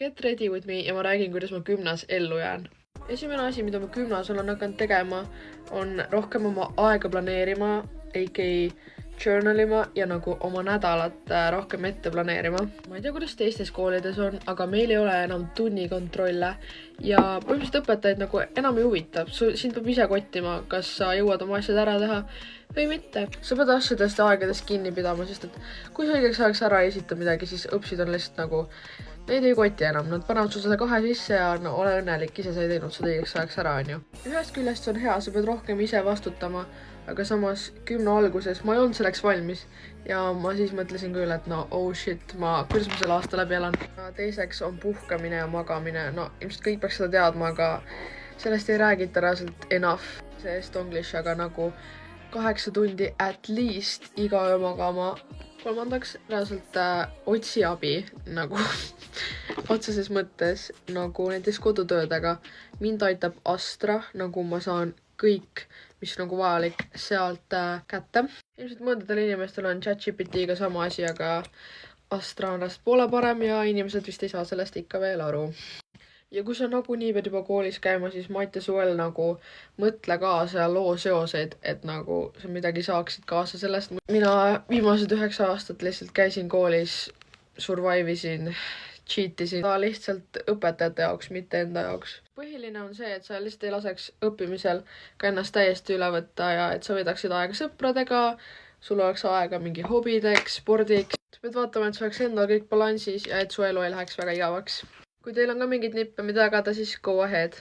Get ready with me ja ma räägin, kuidas ma gümnas ellu jään. Esimene asi, mida ma gümnas olen hakanud tegema, on rohkem oma aega planeerima, a.k.a. journalima ja nagu oma nädalat rohkem ette planeerima. Ma ei tea, kuidas teistes koolides on, aga meil ei ole enam tunnikontrolle ja põhimõtteliselt õpetajaid nagu enam ei huvitab. Sind peab ise kottima, kas sa jõuad oma asjad ära teha või mitte. Sa pead asjadest aegadest kinni pidama, sest et kui sa õigeks ajaks ära ei esita midagi, siis õpsid on lihtsalt nagu neid ei koti enam, nad panevad sul seda 2 sisse ja no ole õnnelik, ise sa ei teinud seda õigeks ajaks ära, on ju. Ühest küljest on hea, sa pead rohkem ise vastutama, aga samas 10 alguses ma ei olnud selleks valmis ja ma siis mõtlesin küll, et no oh shit, kuidas ma selle aasta läbi elan. Teiseks on puhkamine ja magamine, no ilmselt kõik peaks seda teadma, aga sellest ei räägita reaalselt enough. See estonglish, aga nagu 8 tundi at least iga öö magama. Kolmandaks, reaalselt otsi abi nagu otseses mõttes, nagu näiteks kodutöödega. Mind aitab Astra, nagu ma saan kõik, mis nagu vajalik sealt kätte. Ilmselt mõndadel inimestel on ChatGPT-ga sama asi, aga Astra on rast poole parem ja inimesed vist ei saa sellest ikka veel aru. Ja kui sa nagunii pead juba koolis käima, siis might as well nagu mõtle kaasa ja loo seoseid, et nagu sa midagi saaksid kaasa sellest. Mina viimased 9 aastat lihtsalt käisin koolis, survive isin, cheat isin. Ta lihtsalt õpetajate jaoks, mitte enda jaoks. Põhiline on see, et sa lihtsalt ei laseks õppimisel ka ennast täiesti üle võtta ja et sa veedaksid aega sõpradega, sul oleks aega mingi hobideks, spordiks. Sa pead vaatama, et sa oleks endal kõik balansis ja et su elu ei läheks väga igavaks. Kui teil on ka mingid nippe, mida jagada, siis go ahead.